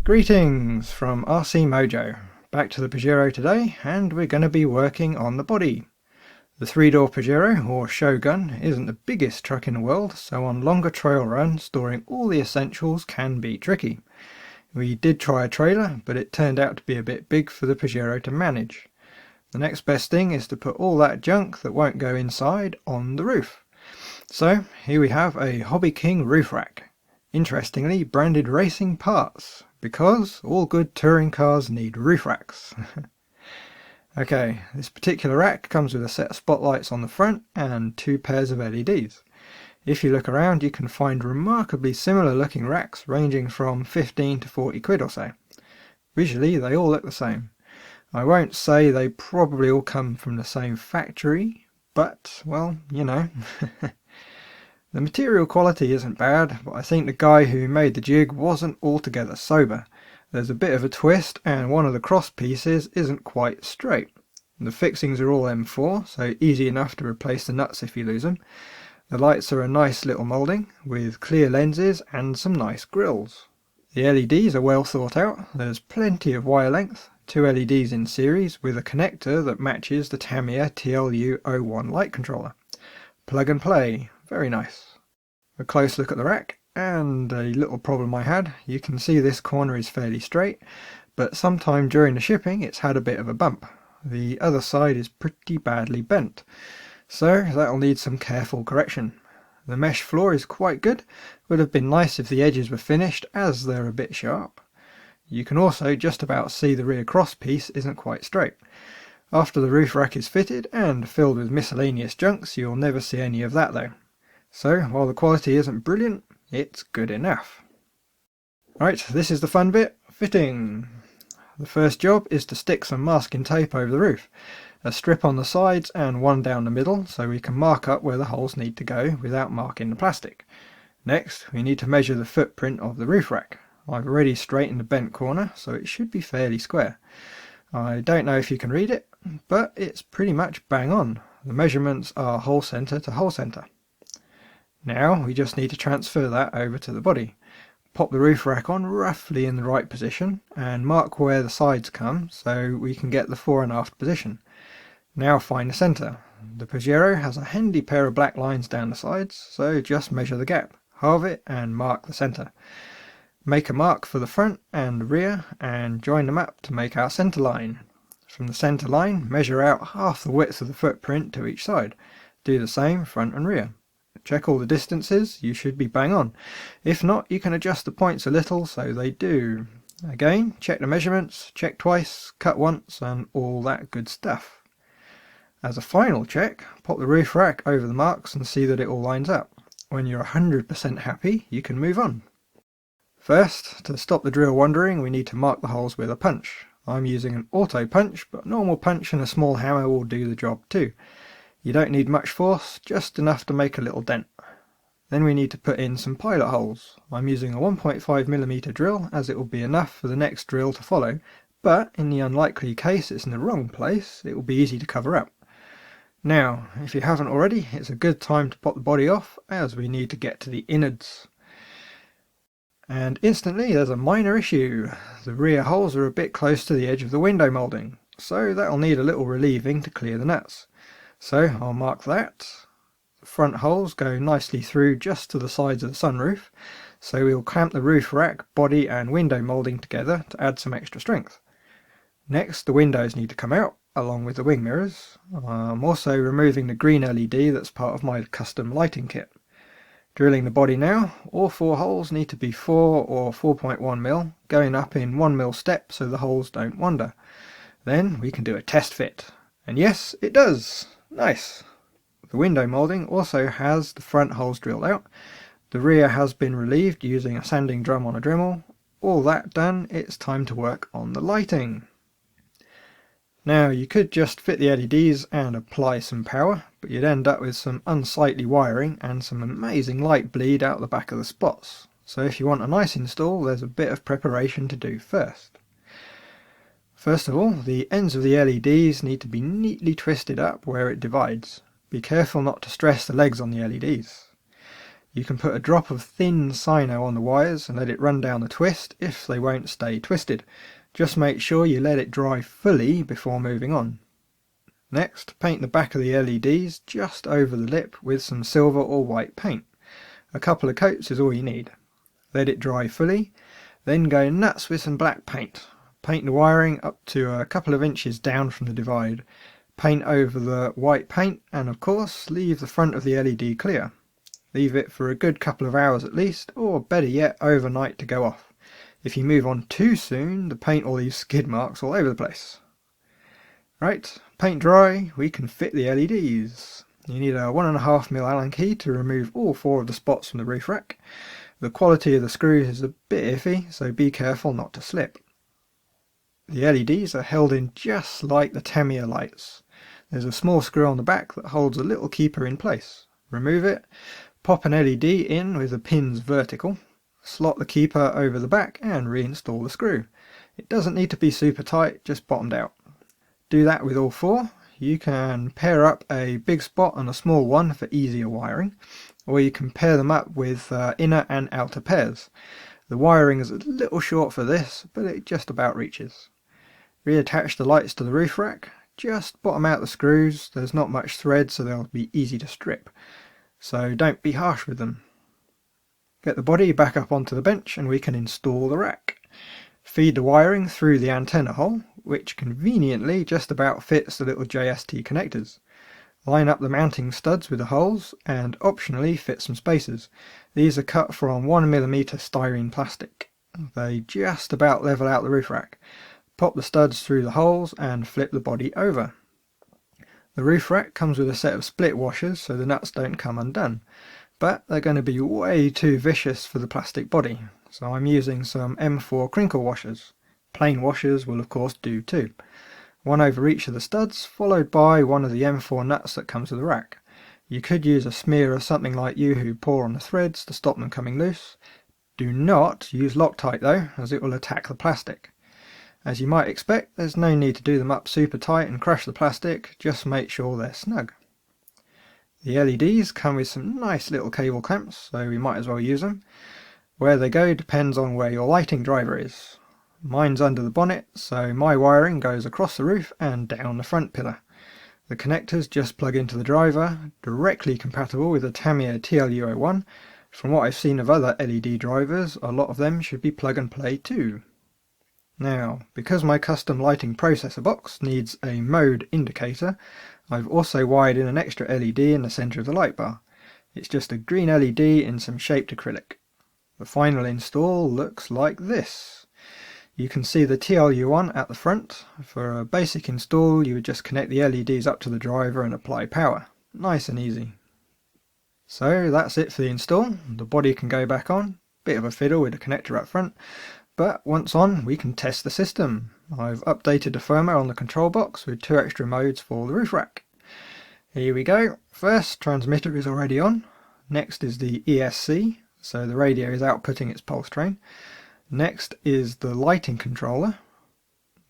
Greetings from RC Mojo. Back to the Pajero today, and we're going to be working on the body. The 3-door Pajero, or Shogun, isn't the biggest truck in the world, so on longer trail runs storing all the essentials can be tricky. We did try a trailer, but it turned out to be a bit big for the Pajero to manage. The next best thing is to put all that junk that won't go inside on the roof. So here we have a HobbyKing roof rack. Interestingly branded racing parts, because all good touring cars need roof racks. Okay, this particular rack comes with a set of spotlights on the front and 2 pairs of LEDs. If you look around you can find remarkably similar looking racks ranging from 15 to 40 quid or so. Visually they all look the same. I won't say they probably all come from the same factory, but, well, you know. The material quality isn't bad, but I think the guy who made the jig wasn't altogether sober. There's a bit of a twist and one of the cross pieces isn't quite straight. The fixings are all M4, so easy enough to replace the nuts if you lose them. The lights are a nice little moulding with clear lenses and some nice grills. The LEDs are well thought out, there's plenty of wire length, 2 LEDs in series with a connector that matches the Tamiya TLU-01 light controller. Plug and play. Very nice. A close look at the rack, and a little problem I had. You can see this corner is fairly straight, but sometime during the shipping it's had a bit of a bump. The other side is pretty badly bent, so that'll need some careful correction. The mesh floor is quite good, would have been nice if the edges were finished as they're a bit sharp. You can also just about see the rear cross piece isn't quite straight. After the roof rack is fitted and filled with miscellaneous junks you'll never see any of that though. So, while the quality isn't brilliant, it's good enough. Right, this is the fun bit, fitting. The first job is to stick some masking tape over the roof. A strip on the sides and one down the middle so we can mark up where the holes need to go without marking the plastic. Next, we need to measure the footprint of the roof rack. I've already straightened the bent corner, so it should be fairly square. I don't know if you can read it, but it's pretty much bang on. The measurements are hole centre to hole centre. Now we just need to transfer that over to the body. Pop the roof rack on roughly in the right position and mark where the sides come so we can get the fore and aft position. Now find the centre. The Pajero has a handy pair of black lines down the sides, so just measure the gap, halve it and mark the centre. Make a mark for the front and rear and join them up to make our centre line. From the centre line measure out half the width of the footprint to each side. Do the same front and rear. Check all the distances, you should be bang on. If not, you can adjust the points a little so they do. Again, check the measurements, check twice, cut once, and all that good stuff. As a final check, pop the roof rack over the marks and see that it all lines up. When you're 100% happy, you can move on. First, to stop the drill wandering, we need to mark the holes with a punch. I'm using an auto punch, but a normal punch and a small hammer will do the job too. You don't need much force, just enough to make a little dent. Then we need to put in some pilot holes. I'm using a 1.5mm drill as it will be enough for the next drill to follow, but in the unlikely case it's in the wrong place, it will be easy to cover up. Now, if you haven't already, it's a good time to pop the body off as we need to get to the innards. And instantly there's a minor issue. The rear holes are a bit close to the edge of the window moulding, so that'll need a little relieving to clear the nuts. So I'll mark that. The front holes go nicely through just to the sides of the sunroof, so we'll clamp the roof rack, body and window moulding together to add some extra strength. Next the windows need to come out, along with the wing mirrors. I'm also removing the green LED that's part of my custom lighting kit. Drilling the body now, all 4 holes need to be 4 or 4.1mm, going up in 1mm steps so the holes don't wander. Then we can do a test fit. And yes, it does! Nice! The window moulding also has the front holes drilled out. The rear has been relieved using a sanding drum on a Dremel. All that done, it's time to work on the lighting. Now you could just fit the LEDs and apply some power, but you'd end up with some unsightly wiring and some amazing light bleed out the back of the spots. So if you want a nice install, there's a bit of preparation to do first. First of all, the ends of the LEDs need to be neatly twisted up where it divides. Be careful not to stress the legs on the LEDs. You can put a drop of thin Sino on the wires and let it run down the twist if they won't stay twisted. Just make sure you let it dry fully before moving on. Next, paint the back of the LEDs just over the lip with some silver or white paint. A couple of coats is all you need. Let it dry fully, then go nuts with some black paint. Paint the wiring up to a couple of inches down from the divide. Paint over the white paint and of course leave the front of the LED clear. Leave it for a good couple of hours at least, or better yet overnight to go off. If you move on too soon, the paint will leave skid marks all over the place. Right, paint dry, we can fit the LEDs. You need a 1.5mm Allen key to remove all 4 of the spots from the roof rack. The quality of the screws is a bit iffy, so be careful not to slip. The LEDs are held in just like the Tamiya lights. There's a small screw on the back that holds a little keeper in place. Remove it, pop an LED in with the pins vertical, slot the keeper over the back and reinstall the screw. It doesn't need to be super tight, just bottomed out. Do that with all 4. You can pair up a big spot and a small one for easier wiring, or you can pair them up with inner and outer pairs. The wiring is a little short for this, but it just about reaches. Reattach the lights to the roof rack, just bottom out the screws. There's not much thread, so they'll be easy to strip, so don't be harsh with them. Get the body back up onto the bench and we can install the rack. Feed the wiring through the antenna hole, which conveniently just about fits the little JST connectors. Line up the mounting studs with the holes and optionally fit some spacers. These are cut from 1mm styrene plastic. They just about level out the roof rack. Pop the studs through the holes and flip the body over. The roof rack comes with a set of split washers so the nuts don't come undone, but they're going to be way too vicious for the plastic body, so I'm using some M4 crinkle washers. Plain washers will of course do too. One over each of the studs, followed by one of the M4 nuts that comes with the rack. You could use a smear of something like U-Hoo pour on the threads to stop them coming loose. Do not use Loctite though, as it will attack the plastic. As you might expect, there's no need to do them up super tight and crush the plastic, just make sure they're snug. The LEDs come with some nice little cable clamps, so we might as well use them. Where they go depends on where your lighting driver is. Mine's under the bonnet, so my wiring goes across the roof and down the front pillar. The connectors just plug into the driver, directly compatible with the Tamiya TL-01. From what I've seen of other LED drivers, a lot of them should be plug and play too. Now, because my custom lighting processor box needs a mode indicator, I've also wired in an extra LED in the centre of the light bar. It's just a green LED in some shaped acrylic. The final install looks like this. You can see the TL-01 at the front. For a basic install you would just connect the LEDs up to the driver and apply power. Nice and easy. So that's it for the install. The body can go back on. Bit of a fiddle with the connector up front, but once on we can test the system. I've updated the firmware on the control box with 2 extra modes for the roof rack. Here we go. First, transmitter is already on. Next is the ESC, so the radio is outputting its pulse train. Next is the lighting controller.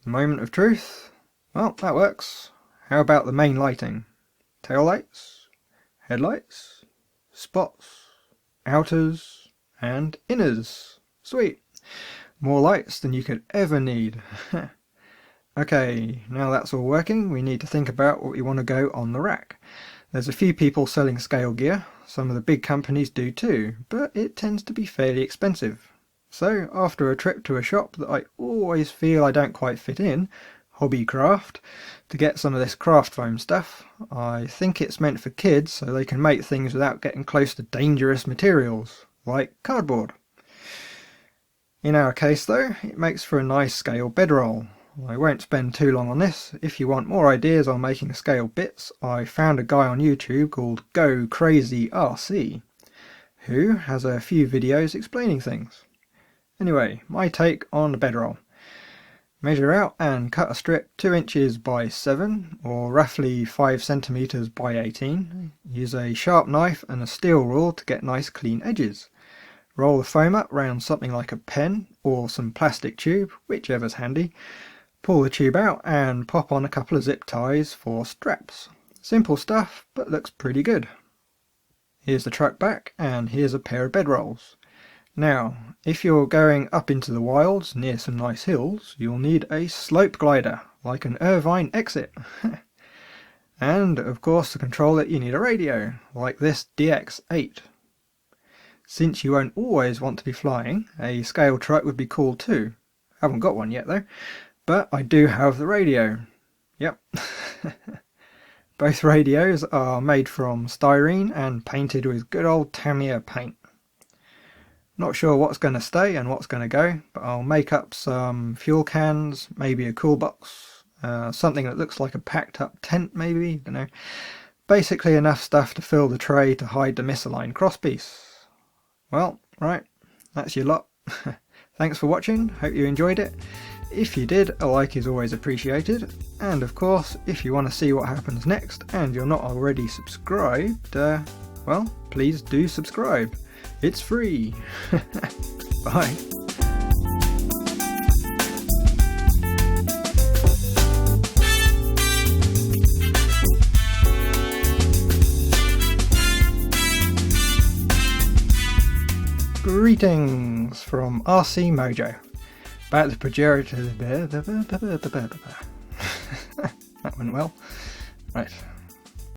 The moment of truth. Well, that works. How about the main lighting? Tail lights, headlights, spots, outers, and inners. Sweet. More lights than you could ever need. Okay, now that's all working, we need to think about what we want to go on the rack. There's a few people selling scale gear. Some of the big companies do too, but it tends to be fairly expensive. So after a trip to a shop that I always feel I don't quite fit in, Hobbycraft, to get some of this craft foam stuff, I think it's meant for kids so they can make things without getting close to dangerous materials, like cardboard. In our case though, it makes for a nice scale bedroll. I won't spend too long on this. If you want more ideas on making scale bits, I found a guy on YouTube called Go Crazy RC, who has a few videos explaining things. Anyway, my take on the bedroll. Measure out and cut a strip 2 inches by 7, or roughly 5 centimeters by 18. Use a sharp knife and a steel rule to get nice clean edges. Roll the foam up round something like a pen or some plastic tube, whichever's handy. Pull the tube out and pop on a couple of zip ties for straps. Simple stuff, but looks pretty good. Here's the truck back, and here's a pair of bedrolls. Now, if you're going up into the wilds near some nice hills, you'll need a slope glider, like an Irvine Exit. And, of course, to control it you need a radio, like this DX8. Since you won't always want to be flying, a scale truck would be cool too. Haven't got one yet though, but I do have the radio. Yep. Both radios are made from styrene and painted with good old Tamiya paint. Not sure what's going to stay and what's going to go, but I'll make up some fuel cans, maybe a cool box, something that looks like a packed up tent maybe, don't know. Basically enough stuff to fill the tray to hide the misaligned crosspiece. Well, right, that's your lot. Thanks for watching, hope you enjoyed it. If you did, a like is always appreciated. And of course, if you want to see what happens next and you're not already subscribed, well, please do subscribe. It's free. Bye. Greetings from RC Mojo. About the Pajero to the... That went well. Right.